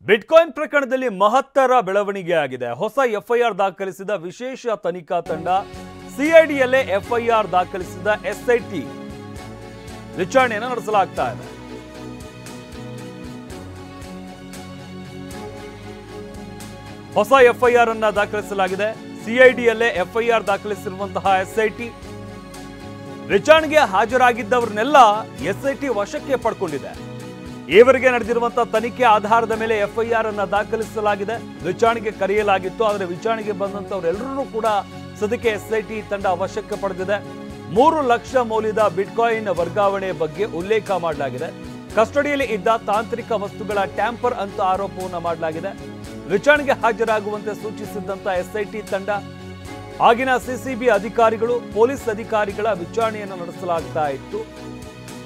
Bitcoin ಪ್ರಕರಣದಲ್ಲಿ ಮಹತ್ತರ ಬೆಳವಣಿಗೆ ಆಗಿದೆ. ಹೊಸ ಎಫ್ಐಆರ್ ದಾಖಲಿಸಿದ ವಿಶೇಷ ತನಿಖಾ ತಂಡ, ಸಿಐಡಿಯಲ್ಲೇ ಎಫ್ಐಆರ್ ದಾಖಲಿಸಿದ ಎಸ್ಐಟಿ ವಿಚಾರಣೆಯನ್ನು ನಡೆಸಲಾಗ್ತಾ ಇದೆ. ಹೊಸ ಎಫ್ಐಆರ್ ಅನ್ನು ದಾಖಲಿಸಲಾಗಿದೆ. ಸಿಐಡಿಯಲ್ಲೇ ಎಫ್ಐಆರ್ ದಾಖಲಿಸಿರುವಂತಹ ಎಸ್ಐಟಿ ವಿಚಾರಣೆಗೆ ಹಾಜರಾಗಿದ್ದವರನ್ನೆಲ್ಲ ಎಸ್ಐಟಿ ವಶಕ್ಕೆ ಪಡ್ಕೊಂಡಿದೆ. ಈವರೆಗೆ ನಡೆದಿರುವಂತಹ ತನಿಖೆ ಆಧಾರದ ಮೇಲೆ ಎಫ್ಐಆರ್ ಅನ್ನು ದಾಖಲಿಸಲಾಗಿದೆ. ವಿಚಾರಣೆಗೆ ಕರೆಯಲಾಗಿತ್ತು, ಆದರೆ ವಿಚಾರಣೆಗೆ ಬಂದಂತವರೆಲ್ಲರೂ ಕೂಡ ಸದ್ಯಕ್ಕೆ ಎಸ್ಐಟಿ ತಂಡ ವಶಕ್ಕೆ ಪಡೆದಿದೆ. 3 ಲಕ್ಷ ಮೌಲ್ಯದ ಬಿಟ್ಕಾಯಿನ್ ವರ್ಗಾವಣೆ ಬಗ್ಗೆ ಉಲ್ಲೇಖ ಮಾಡಲಾಗಿದೆ. ಕಸ್ಟಡಿಯಲ್ಲಿ ಇದ್ದ ತಾಂತ್ರಿಕ ವಸ್ತುಗಳ ಟ್ಯಾಂಪರ್ ಅಂತ ಆರೋಪವನ್ನು ಮಾಡಲಾಗಿದೆ. ವಿಚಾರಣೆಗೆ ಹಾಜರಾಗುವಂತೆ ಸೂಚಿಸಿದ್ದಂತ ಎಸ್ಐಟಿ ತಂಡ ಆಗಿನ ಸಿಸಿಬಿ ಅಧಿಕಾರಿಗಳು, ಪೊಲೀಸ್ ಅಧಿಕಾರಿಗಳ ವಿಚಾರಣೆಯನ್ನು ನಡೆಸಲಾಗ್ತಾ ಇತ್ತು.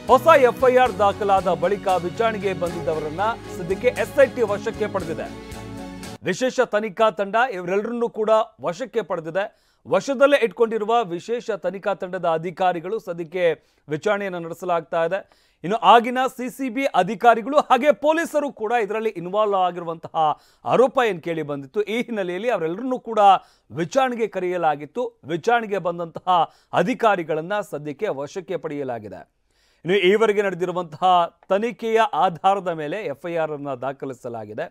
ಹೊಸ ಎಫ್ಐಆರ್ ದಾಖಲಾದ ಬಳಿಕ ವಿಚಾರಣೆಗೆ ಬಂದಿದ್ದವರನ್ನ ಸದ್ಯಕ್ಕೆ ಎಸ್ಐಟಿ ವಶಕ್ಕೆ ಪಡೆದಿದೆ. ವಿಶೇಷ ತನಿಖಾ ತಂಡ ಇವರೆಲ್ಲರನ್ನೂ ಕೂಡ ವಶಕ್ಕೆ ಪಡೆದಿದೆ. ವಶದಲ್ಲೇ ಇಟ್ಕೊಂಡಿರುವ ವಿಶೇಷ ತನಿಖಾ ತಂಡದ ಅಧಿಕಾರಿಗಳು ಸದ್ಯಕ್ಕೆ ವಿಚಾರಣೆಯನ್ನು ನಡೆಸಲಾಗ್ತಾ ಇದೆ. ಇನ್ನು ಆಗಿನ ಸಿಸಿಬಿ ಅಧಿಕಾರಿಗಳು ಹಾಗೆ ಪೊಲೀಸರು ಕೂಡ ಇದರಲ್ಲಿ ಇನ್ವಾಲ್ವ್ ಆಗಿರುವಂತಹ ಆರೋಪ ಏನು ಕೇಳಿ ಬಂದಿತ್ತು. ಈ ಹಿನ್ನೆಲೆಯಲ್ಲಿ ಅವರೆಲ್ಲರನ್ನೂ ಕೂಡ ವಿಚಾರಣೆಗೆ ಕರೆಯಲಾಗಿತ್ತು. ವಿಚಾರಣೆಗೆ ಬಂದಂತಹ ಅಧಿಕಾರಿಗಳನ್ನ ಸದ್ಯಕ್ಕೆ ವಶಕ್ಕೆ ಪಡೆಯಲಾಗಿದೆ. ಇನ್ನು ಈವರೆಗೆ ನಡೆದಿರುವಂತಹ ತನಿಖೆಯ ಆಧಾರದ ಮೇಲೆ ಎಫ್ಐಆರ್ ಅನ್ನು ದಾಖಲಿಸಲಾಗಿದೆ.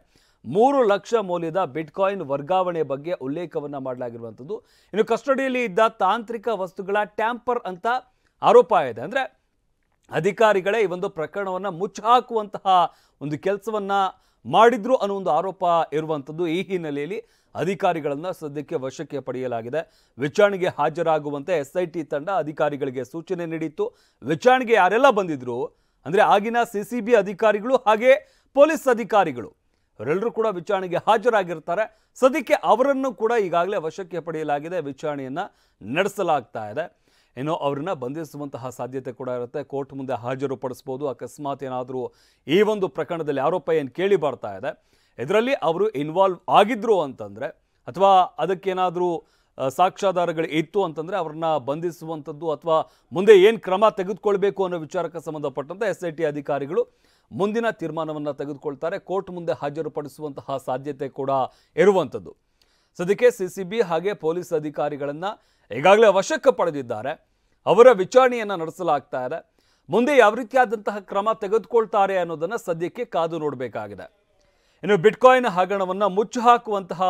3 ಲಕ್ಷ ಮೌಲ್ಯದ ಬಿಟ್ಕಾಯಿನ್ ವರ್ಗಾವಣೆ ಬಗ್ಗೆ ಉಲ್ಲೇಖವನ್ನ ಮಾಡಲಾಗಿರುವಂಥದ್ದು. ಇನ್ನು ಕಸ್ಟಡಿಯಲ್ಲಿ ಇದ್ದ ತಾಂತ್ರಿಕ ವಸ್ತುಗಳ ಟ್ಯಾಂಪರ್ ಅಂತ ಆರೋಪ ಇದೆ. ಅಂದ್ರೆ ಅಧಿಕಾರಿಗಳೇ ಈ ಒಂದು ಪ್ರಕರಣವನ್ನು ಮುಚ್ಚಾಕುವಂತಹ ಒಂದು ಕೆಲಸವನ್ನ ಮಾಡಿದ್ರು ಅನ್ನೋ ಒಂದು ಆರೋಪ ಇರುವಂಥದ್ದು. ಈ ಹಿನ್ನೆಲೆಯಲ್ಲಿ ಅಧಿಕಾರಿಗಳನ್ನ ಸದ್ಯಕ್ಕೆ ವಶಕ್ಕೆ ಪಡೆಯಲಾಗಿದೆ. ವಿಚಾರಣೆಗೆ ಹಾಜರಾಗುವಂತೆ ಎಸ್ಐಟಿ ತಂಡ ಅಧಿಕಾರಿಗಳಿಗೆ ಸೂಚನೆ ನೀಡಿತ್ತು. ವಿಚಾರಣೆಗೆ ಯಾರೆಲ್ಲ ಬಂದಿದ್ರು ಅಂದ್ರೆ ಆಗಿನ ಸಿಸಿಬಿ ಅಧಿಕಾರಿಗಳು ಹಾಗೆ ಪೊಲೀಸ್ ಅಧಿಕಾರಿಗಳು ಅವರೆಲ್ಲರೂ ಕೂಡ ವಿಚಾರಣೆಗೆ ಹಾಜರಾಗಿರ್ತಾರೆ. ಸದ್ಯಕ್ಕೆ ಅವರನ್ನು ಕೂಡ ಈಗಾಗಲೇ ವಶಕ್ಕೆ ಪಡೆಯಲಾಗಿದೆ. ವಿಚಾರಣೆಯನ್ನ ನಡೆಸಲಾಗ್ತಾ ಇದೆ. ಏನೋ ಅವ್ರನ್ನ ಬಂಧಿಸುವಂತಹ ಸಾಧ್ಯತೆ ಕೂಡ ಇರುತ್ತೆ. ಕೋರ್ಟ್ ಮುಂದೆ ಹಾಜರುಪಡಿಸ್ಬೋದು. ಅಕಸ್ಮಾತ್ ಏನಾದರೂ ಈ ಒಂದು ಪ್ರಕರಣದಲ್ಲಿ ಆರೋಪ ಏನು ಕೇಳಿ ಬರ್ತಾ ಇದೆ, ಇದರಲ್ಲಿ ಅವರು ಇನ್ವಾಲ್ವ್ ಆಗಿದ್ರು ಅಂತಂದರೆ ಅಥವಾ ಅದಕ್ಕೇನಾದರೂ ಸಾಕ್ಷ್ಯಾಧಾರಗಳು ಇತ್ತು ಅಂತಂದರೆ ಅವ್ರನ್ನ ಬಂಧಿಸುವಂಥದ್ದು ಅಥವಾ ಮುಂದೆ ಏನು ಕ್ರಮ ತೆಗೆದುಕೊಳ್ಬೇಕು ಅನ್ನೋ ವಿಚಾರಕ್ಕೆ ಸಂಬಂಧಪಟ್ಟಂತೆ ಎಸ್ಐಟಿ ಅಧಿಕಾರಿಗಳು ಮುಂದಿನ ತೀರ್ಮಾನವನ್ನು ತೆಗೆದುಕೊಳ್ತಾರೆ. ಕೋರ್ಟ್ ಮುಂದೆ ಹಾಜರುಪಡಿಸುವಂತಹ ಸಾಧ್ಯತೆ ಕೂಡ ಇರುವಂಥದ್ದು. ಸದ್ಯಕ್ಕೆ ಸಿಸಿಬಿ ಹಾಗೆ ಪೊಲೀಸ್ ಅಧಿಕಾರಿಗಳನ್ನು ಈಗಾಗಲೇ ವಶಕ್ಕೆ ಪಡೆದಿದ್ದಾರೆ. ಅವರ ವಿಚಾರಣೆಯನ್ನು ನಡೆಸಲಾಗ್ತಾ ಇದೆ. ಮುಂದೆ ಯಾವ ರೀತಿಯಾದಂತಹ ಕ್ರಮ ತೆಗೆದುಕೊಳ್ತಾರೆ ಅನ್ನೋದನ್ನು ಸದ್ಯಕ್ಕೆ ಕಾದು ನೋಡಬೇಕಾಗಿದೆ. ಇನ್ನು ಬಿಟ್ಕಾಯಿನ್ ಹಗರಣವನ್ನು ಮುಚ್ಚಿ ಹಾಕುವಂತಹ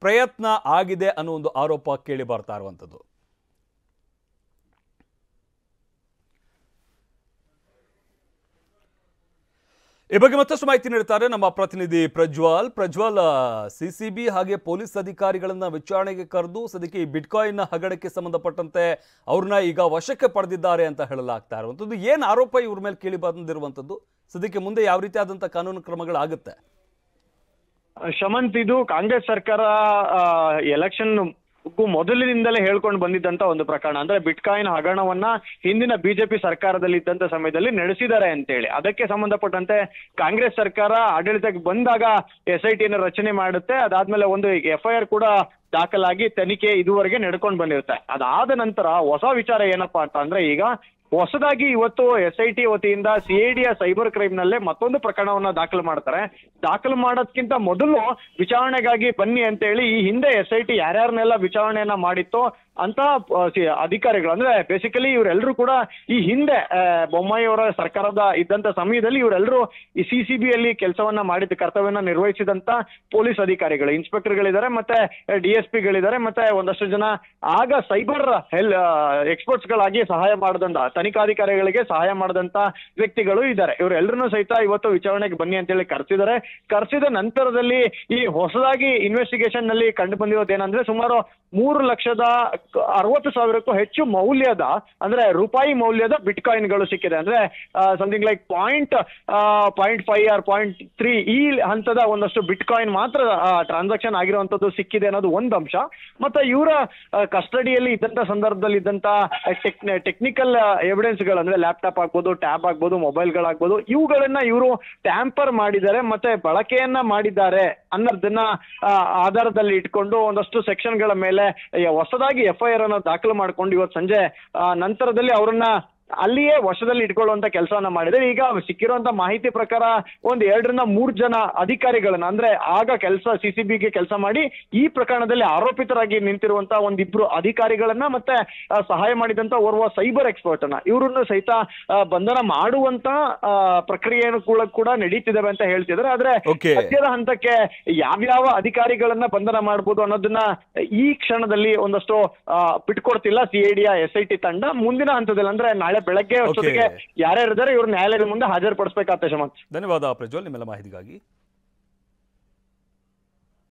ಪ್ರಯತ್ನ ಆಗಿದೆ ಅನ್ನೋ ಒಂದು ಆರೋಪ ಕೇಳಿ ಬರ್ತಾ ಇರುವಂಥದ್ದು. ಈ ಬಗ್ಗೆ ಮತ್ತಷ್ಟು ಮಾಹಿತಿ ನೀಡುತ್ತಾರೆ ನಮ್ಮ ಪ್ರತಿನಿಧಿ ಪ್ರಜ್ವಲ್. ಸಿಸಿಬಿ ಹಾಗೆ ಪೊಲೀಸ್ ಅಧಿಕಾರಿಗಳನ್ನ ವಿಚಾರಣೆಗೆ ಕರೆದು ಸದ್ಯಕ್ಕೆ ಈ ಬಿಟ್ಕಾಯಿನ್ ಹಗರಣಕ್ಕೆ ಸಂಬಂಧಪಟ್ಟಂತೆ ಅವ್ರನ್ನ ಈಗ ವಶಕ್ಕೆ ಪಡೆದಿದ್ದಾರೆ ಅಂತ ಹೇಳಲಾಗ್ತಾ ಇರುವಂಥದ್ದು. ಏನು ಆರೋಪ ಇವ್ರ ಮೇಲೆ ಕೇಳಿ ಬಂದಿರುವಂಥದ್ದು, ಸದ್ಯಕ್ಕೆ ಮುಂದೆ ಯಾವ ರೀತಿಯಾದಂತಹ ಕಾನೂನು ಕ್ರಮಗಳಾಗುತ್ತೆ? ಶಮಂತ್, ಇದು ಕಾಂಗ್ರೆಸ್ ಸರ್ಕಾರ ಎಲೆಕ್ಷನ್ ಮೊದಲಿನಿಂದಲೇ ಹೇಳ್ಕೊಂಡು ಬಂದಿದ್ದಂತ ಒಂದು ಪ್ರಕರಣ. ಅಂದ್ರೆ ಬಿಟ್ಕಾಯಿನ್ ಹಗರಣವನ್ನ ಹಿಂದಿನ ಬಿಜೆಪಿ ಸರ್ಕಾರದಲ್ಲಿ ಇದ್ದಂತ ಸಮಯದಲ್ಲಿ ನಡೆಸಿದ್ದಾರೆ ಅಂತೇಳಿ ಅದಕ್ಕೆ ಸಂಬಂಧಪಟ್ಟಂತೆ ಕಾಂಗ್ರೆಸ್ ಸರ್ಕಾರ ಆಡಳಿತಕ್ಕೆ ಬಂದಾಗ ಎಸ್ಐಟಿನ ರಚನೆ ಮಾಡುತ್ತೆ. ಅದಾದ್ಮೇಲೆ ಒಂದು ಎಫ್ಐಆರ್ ಕೂಡ ದಾಖಲಾಗಿ ತನಿಖೆ ಇದುವರೆಗೆ ನಡ್ಕೊಂಡು ಬಂದಿರುತ್ತೆ. ಅದಾದ ನಂತರ ಹೊಸ ವಿಚಾರ ಏನಪ್ಪಾ ಅಂತ ಅಂದ್ರೆ ಈಗ ಹೊಸದಾಗಿ ಇವತ್ತು ಎಸ್ಐಟಿ ವತಿಯಿಂದ ಸಿಐಡಿಯ ಸೈಬರ್ ಕ್ರೈಮ್ ನಲ್ಲೇ ಮತ್ತೊಂದು ಪ್ರಕರಣವನ್ನ ದಾಖಲು ಮಾಡ್ತಾರೆ. ದಾಖಲು ಮಾಡೋದಕ್ಕಿಂತ ಮೊದಲು ವಿಚಾರಣೆಗಾಗಿ ಬನ್ನಿ ಅಂತ ಹೇಳಿ ಈ ಹಿಂದೆ ಎಸ್ಐಟಿ ಯಾರ್ಯಾರನ್ನೆಲ್ಲ ವಿಚಾರಣೆಯನ್ನ ಮಾಡಿತ್ತೋ ಅಂತ ಅಧಿಕಾರಿಗಳು, ಅಂದ್ರೆ ಬೇಸಿಕಲಿ ಇವರೆಲ್ಲರೂ ಕೂಡ ಈ ಹಿಂದೆ ಬೊಮ್ಮಾಯಿ ಅವರ ಸರ್ಕಾರದ ಇದ್ದಂತ ಸಮಯದಲ್ಲಿ ಇವರೆಲ್ಲರೂ ಈ ಸಿಸಿಬಿಯಲ್ಲಿ ಕೆಲಸವನ್ನ ಮಾಡಿದ ಕರ್ತವ್ಯನ ನಿರ್ವಹಿಸಿದಂತ ಪೊಲೀಸ್ ಅಧಿಕಾರಿಗಳು, ಇನ್ಸ್ಪೆಕ್ಟರ್ಗಳಿದ್ದಾರೆ, ಮತ್ತೆ DSPಗಳಿದ್ದಾರೆ, ಮತ್ತೆ ಒಂದಷ್ಟು ಜನ ಆಗ ಸೈಬರ್ ಎಕ್ಸ್ಪರ್ಟ್ಸ್ ಗಳಾಗಿ ಸಹಾಯ ಮಾಡದಂತ ತನಿಖಾಧಿಕಾರಿಗಳಿಗೆ ಸಹಾಯ ಮಾಡದಂತ ವ್ಯಕ್ತಿಗಳು ಇದ್ದಾರೆ. ಇವರೆಲ್ಲರನ್ನೂ ಸಹಿತ ಇವತ್ತು ವಿಚಾರಣೆಗೆ ಬನ್ನಿ ಅಂತೇಳಿ ಕರೆಸಿದ ನಂತರದಲ್ಲಿ ಈ ಹೊಸದಾಗಿ ಇನ್ವೆಸ್ಟಿಗೇಷನ್ ನಲ್ಲಿ ಕಂಡು ಬಂದಿರೋದೇನಂದ್ರೆ ಸುಮಾರು 3,60,000ಕ್ಕೂ ಹೆಚ್ಚು ಮೌಲ್ಯದ, ಅಂದ್ರೆ ರೂಪಾಯಿ ಮೌಲ್ಯದ ಬಿಟ್ಕಾಯಿನ್ಗಳು ಸಿಕ್ಕಿದೆ. ಅಂದ್ರೆ ಸಮಥಿಂಗ್ ಲೈಕ್ 0.5 or 0.3 ಈ ಹಂತದ ಒಂದಷ್ಟು ಬಿಟ್ಕಾಯಿನ್ ಮಾತ್ರ ಟ್ರಾನ್ಸಾಕ್ಷನ್ ಆಗಿರುವಂತದ್ದು ಸಿಕ್ಕಿದೆ ಅನ್ನೋದು ಒಂದು ಅಂಶ. ಮತ್ತೆ ಇವರ ಕಸ್ಟಡಿಯಲ್ಲಿ ಇದ್ದಂತ ಸಂದರ್ಭದಲ್ಲಿ ಇದ್ದಂತ ಟೆಕ್ನಿಕಲ್ ಎವಿಡೆನ್ಸ್ ಗಳು, ಅಂದ್ರೆ ಲ್ಯಾಪ್ಟಾಪ್ ಆಗ್ಬೋದು, ಟ್ಯಾಬ್ ಆಗ್ಬೋದು, ಮೊಬೈಲ್ಗಳಾಗ್ಬೋದು, ಇವುಗಳನ್ನ ಇವರು ಟ್ಯಾಂಪರ್ ಮಾಡಿದ್ದಾರೆ ಮತ್ತೆ ಬಳಕೆಯನ್ನ ಮಾಡಿದ್ದಾರೆ ಅನ್ನೋದನ್ನ ಆಧಾರದಲ್ಲಿ ಇಟ್ಕೊಂಡು ಒಂದಷ್ಟು ಸೆಕ್ಷನ್ಗಳ ಮೇಲೆ ಹೊಸದಾಗಿ ಎಫ್ಐಆರ್ ಅನ್ನು ದಾಖಲು ಮಾಡ್ಕೊಂಡು ಇವತ್ತು ಸಂಜೆ ನಂತರದಲ್ಲಿ ಅವರನ್ನ ಅಲ್ಲಿಯೇ ವಶದಲ್ಲಿ ಇಟ್ಕೊಳ್ಳುವಂತ ಕೆಲಸವನ್ನ ಮಾಡಿದ್ರೆ. ಈಗ ಸಿಕ್ಕಿರುವಂತ ಮಾಹಿತಿ ಪ್ರಕಾರ 2 ರಿಂದ 3 ಜನ ಅಧಿಕಾರಿಗಳನ್ನ, ಅಂದ್ರೆ ಆಗ ಸಿಸಿಬಿಗೆ ಕೆಲಸ ಮಾಡಿ ಈ ಪ್ರಕರಣದಲ್ಲಿ ಆರೋಪಿತರಾಗಿ ನಿಂತಿರುವಂತ 1-2 ಅಧಿಕಾರಿಗಳನ್ನ ಮತ್ತೆ ಸಹಾಯ ಮಾಡಿದಂತ ಓರ್ವ ಸೈಬರ್ ಎಕ್ಸ್ಪರ್ಟ್ ಅನ್ನ ಇವರನ್ನು ಸಹಿತ ಬಂಧನ ಮಾಡುವಂತ ಪ್ರಕ್ರಿಯೆಯನ್ನು ಕೂಡ ನಡೀತಿದ್ದಾವೆ ಅಂತ ಹೇಳ್ತಿದ್ದಾರೆ. ಆದ್ರೆ ಸದ್ಯದ ಹಂತಕ್ಕೆ ಯಾವ್ಯಾವ ಅಧಿಕಾರಿಗಳನ್ನ ಬಂಧನ ಮಾಡಬಹುದು ಅನ್ನೋದನ್ನ ಈ ಕ್ಷಣದಲ್ಲಿ ಒಂದಷ್ಟು ಬಿಟ್ಕೊಡ್ತಿಲ್ಲ ಸಿಐಡಿಯ SIT ತಂಡ. ಮುಂದಿನ ಹಂತದಲ್ಲಿ ಅಂದ್ರೆ ನಾಳೆ ಬೆಳಗ್ಗೆ ಅಷ್ಟೊತ್ತಿಗೆ ಯಾರ್ಯಾರಿದ್ದಾರೆ ಇವ್ರು ನ್ಯಾಯಾಲಯದ ಮುಂದೆ ಹಾಜರುಪಡಿಸಬೇಕಾಗ್ತದೆ. ಶಮಂತ್, ಧನ್ಯವಾದ ಪ್ರಜ್ವಲ್ ನಿಮ್ಮೆಲ್ಲ ಮಾಹಿತಿಗಾಗಿ.